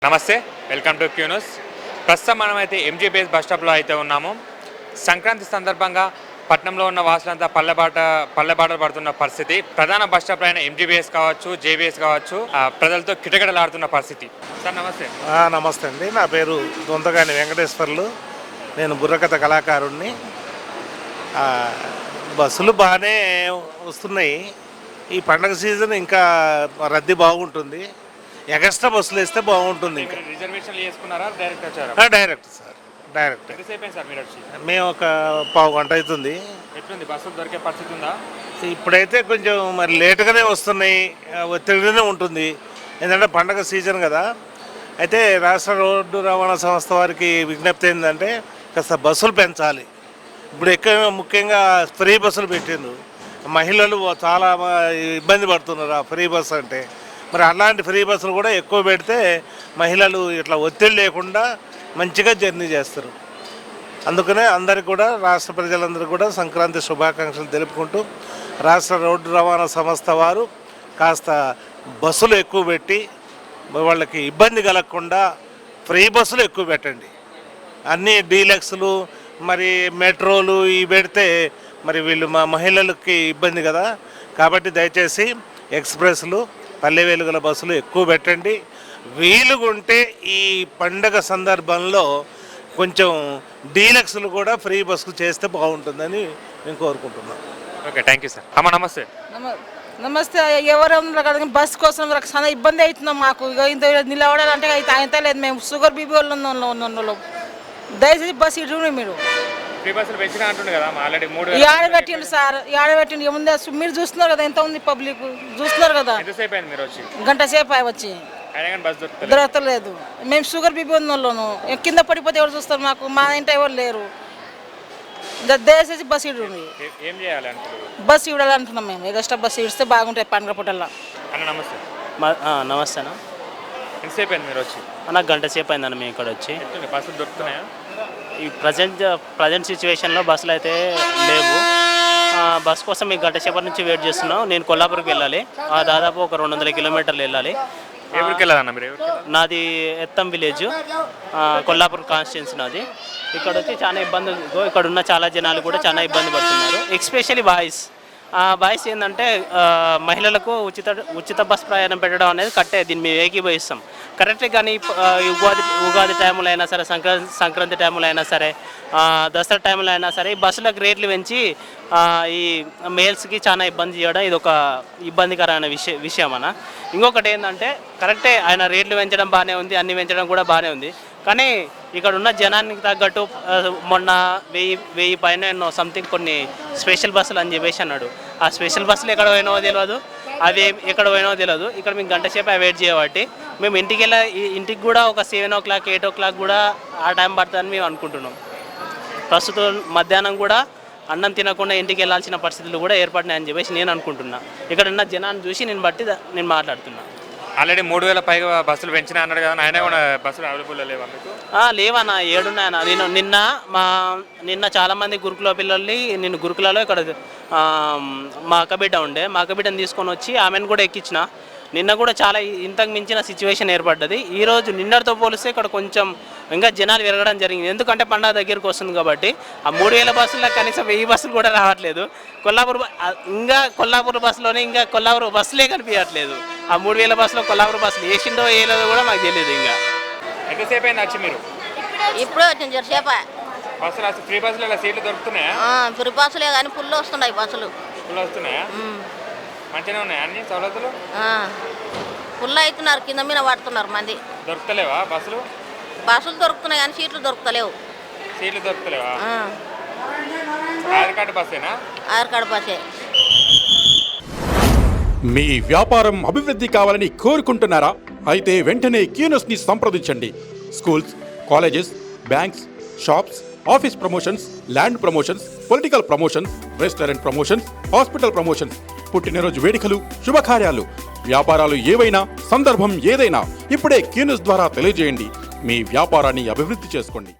నమస్తే, welcome to Q news. ప్రస్తుతం మనమైతే ఎంజీబీఎస్ బస్ స్టాప్లో అయితే ఉన్నాము. సంక్రాంతి సందర్భంగా పట్టణంలో ఉన్న వాసులంతా పల్లెబాటలు పడుతున్న పరిస్థితి. ప్రధాన బస్ స్టాప్లో అయిన ఎంజీబీఎస్ కావచ్చు, జేబీఎస్ కావచ్చు, ప్రజలతో కిటకిటలాడుతున్న పరిస్థితి. సార్ నమస్తే. నమస్తే అండి, నా పేరు దొంతగాని వెంకటేశ్వర్లు. నేను బుర్రకథ కళాకారుణ్ణి. బస్సులు బాగానే వస్తున్నాయి. ఈ పండగ సీజన్ ఇంకా రద్దీ బాగుంటుంది. ఎక్స్ట్రా బస్సులు వేస్తే బాగుంటుంది. ఇంకా రిజర్వేషన్లు చేసుకున్నారా? డైరెక్ట్ వచ్చారా? Direct sir, direct. ఎంతసేపు సార్ మీరు వచ్చి? మేము ఒక పావు గంట అవుతుంది. ఎట్లుంది, బస్సులు దొరికే పరిస్థితి ఉందా? ఇప్పుడైతే కొంచెం మరి లేటుగానే వస్తున్నాయి, ఒత్తిడిగానే ఉంటుంది. ఎందుకంటే పండగ సీజన్ కదా. అయితే రాష్ట్ర రోడ్డు రవాణా సంస్థ వారికి విజ్ఞప్తి ఏంటంటే కాస్త బస్సులు పెంచాలి. ఇప్పుడు ముఖ్యంగా ఫ్రీ బస్సులు పెట్టిండ్రు. మహిళలు చాలా ఇబ్బంది పడుతున్నారు ఆ ఫ్రీ బస్సు అంటే. మరి అలాంటి ఫ్రీ బస్సులు కూడా ఎక్కువ పెడితే మహిళలు ఇట్లా ఒత్తిడి లేకుండా మంచిగా జర్నీ చేస్తారు. అందుకనే అందరికి కూడా, రాష్ట్ర ప్రజలందరికీ కూడా సంక్రాంతి శుభాకాంక్షలు తెలుపుకుంటూ రాష్ట్ర రోడ్డు రవాణా సంస్థ వారు కాస్త బస్సులు ఎక్కువ పెట్టి వాళ్ళకి ఇబ్బంది కలగకుండా ఫ్రీ బస్సులు ఎక్కువ పెట్టండి. అన్నీ డీలక్స్లు మరి మెట్రోలు ఇవి పెడితే మరి వీళ్ళు మా మహిళలకి ఇబ్బంది కదా. కాబట్టి దయచేసి ఎక్స్ప్రెస్లు, పల్లె వెలుగుల బస్సులు ఎక్కువ పెట్టండి. వీలుగుంటే ఈ పండగ సందర్భంలో కొంచెం డీలక్స్లు కూడా ఫ్రీ బస్సులు చేస్తే బాగుంటుందని మేము కోరుకుంటున్నాం. Okay, thank you sir. అమ్మ నమస్తే. నమస్తే. ఎవరు బస్ కోసం చాలా ఇబ్బంది అవుతున్నాం మాకు. ఇంత నిలబడాలంటే అయితే లేదు. మేము షుగర్ బీపీ వాళ్ళు దయచేసి బస్ ఇటు మీరు ఫ్రీ బస్సులు పెంచినా అంటుండే కదా ఆల్రెడీ 3 ఏడబెట్టిండు సార్, ఏడబెట్టిండు. ఏముంది మీరు చూస్తున్నారు కదా, ఎంత ఉంది పబ్లిక్ చూస్తున్నారు కదా. ఎంతసేపు అయింది మీరు వచ్చి? గంట సేపు వచ్చి దొరకలేదు. మేము షుగర్ బీపీ ఉన్న వాళ్ళను కింద పడిపోతే ఎవరు చూస్తారు మాకు? మా ఇంట్లో ఎవరు లేరు. దయచేసి బస్ ఇడు ఏం చేయాలి? బస్ ఇవ్వాలంటున్నాం మేము. ఎక్స్ట్రా బస్ ఇస్తే బాగుంటాయి పండుగ పూటల్లో. అన్న నమస్తే. నమస్తే అన్న. ఎంతసేపు అయింది మీరు వచ్చి? అన్న గంట సేపు అయిందన్న మేము ఇక్కడ వచ్చి. బస్సులు దొరుకుతున్నాయా? ఈ ప్రజెంట్ సిచ్యువేషన్లో బస్సులు అయితే లేవు. బస్ కోసం మీకు గంట సేపటి నుంచి వెయిట్ చేస్తున్నాం. నేను కొల్లాపూర్కి వెళ్ళాలి. దాదాపు ఒక 200 కిలోమీటర్లు వెళ్ళాలి. ఎవరికి వెళ్ళాలన్న మీరు? నాది ఎత్తం విలేజ్, కొల్లాపూర్ కాన్స్టిట్యున్సీ నాది. ఇక్కడ వచ్చి చాలా ఇబ్బందులు, ఇక్కడ ఉన్న చాలా జనాలు కూడా చాలా ఇబ్బంది పడుతున్నారు. ఎస్పెషల్లీ బాయ్స్ ఏంటంటే మహిళలకు ఉచిత బస్ ప్రయాణం పెట్టడం అనేది కట్టే, దీన్ని మేము ఏకీభవిస్తాం కరెక్టే. కానీ ఉగాది టైంలో అయినా సరే, సంక్రాంతి టైంలో అయినా సరే, దసరా టైంలో అయినా సరే, ఈ బస్సులకు రేట్లు పెంచి ఈ మేల్స్కి చాలా ఇబ్బంది చేయడం ఇది ఒక ఇబ్బందికరమైన విషయం అన్న. ఇంకొకటి ఏంటంటే కరెక్టే, ఆయన రేట్లు పెంచడం బాగానే ఉంది, అన్ని పెంచడం కూడా బాగానే ఉంది. కానీ ఇక్కడ ఉన్న జనానికి తగ్గట్టు మొన్న 1000 పైన సంథింగ్ కొన్ని స్పెషల్ బస్సులు అని చెప్పేసి అన్నాడు. ఆ స్పెషల్ బస్సులు ఎక్కడ పోయినో తెలియదు, అవి ఎక్కడ పోయినో తెలియదు. ఇక్కడ మేము గంట సేపు వెయిట్ చేయబట్టి మేము ఇంటికి కూడా ఒక 7 o'clock 8 o'clock కూడా ఆ టైం పడుతుందని మేము అనుకుంటున్నాం. ప్రస్తుతం మధ్యాహ్నం కూడా అన్నం తినకుండా ఇంటికి వెళ్ళాల్సిన పరిస్థితులు కూడా ఏర్పడినాయని చెప్పేసి నేను అనుకుంటున్నా. ఇక్కడ ఉన్న జనాన్ని చూసి నేను మాట్లాడుతున్నా. ఆల్రెడీ 3000 పైగా బస్సులు పెంచినా అన్నాడు కదా, ఆయన కూడా బస్సులు అవైలబుల్ లేవా మీకు? లేవన్నా, 7 ఉన్నాయన్న. నేను నిన్న చాలామంది గురుకుల పిల్లల్ని, నేను గురుకులలో ఇక్కడ మా అక్కబిడ్డ ఉండే, మా అక్కబిడ్డని తీసుకొని వచ్చి ఆమెను కూడా ఎక్కించిన. నిన్న కూడా చాలా ఇంతకు మించిన సిచ్యువేషన్ ఏర్పడ్డది. ఈరోజు నిన్నటితో పోలిస్తే ఇక్కడ కొంచెం ఇంకా జనాలు పెరగడం జరిగింది. ఎందుకంటే పండుగ దగ్గరికి వస్తుంది కాబట్టి. ఆ 3000 బస్సుల్లో కనీసం 1000 బస్సులు కూడా రావట్లేదు. కొల్లాపూర్ బస్సులోనే ఇంకా కొల్లాపూర్ బస్సులే కనిపించట్లేదు. ఆ 3000 బస్సులో కొల్లాపూర్ బస్సులు వేసిండో వేయలేదో కూడా మాకు తెలియదు. ఇంకా ఎంతసేపు అయింది వచ్చి మీరు? ఇప్పుడు వచ్చింది సేప. బస్సులు ఫ్రీ బస్సులు సీట్లు దొరుకుతున్నాయా? ఫ్రీ బస్సులే కానీ ఫుల్ వస్తున్నాయి బస్సులు. ఫుల్ వస్తున్నాయా? మంచిగా ఉన్నాయి అన్ని సౌలతులు. ఫుల్ అవుతున్నారు, కింద మీద పడుతున్నారు మంది. దొరుకుతలేవా బస్సులు? బస్సులు దొరుకుతున్నాయి కానీ సీట్లు దొరుకుతలేవు. సీట్లు దొరుకుతలేవా? ఆధార్ కార్డు బస్సేనా? ఆధార్ కార్డు బస్సే. మీ వ్యాపారం అభివృద్ధి కావాలని కోరుకుంటున్నారా? అయితే వెంటనే క్యూ న్యూస్ని సంప్రదించండి. Schools, colleges, banks, shops, office promotions, land promotions, political promotions, restaurant promotions, hospital promotions, పుట్టినరోజు వేడుకలు, శుభకార్యాలు, వ్యాపారాలు ఏవైనా, సందర్భం ఏదైనా ఇప్పుడే క్యూ న్యూస్ ద్వారా తెలియజేయండి. మీ వ్యాపారాన్ని అభివృద్ధి చేసుకోండి.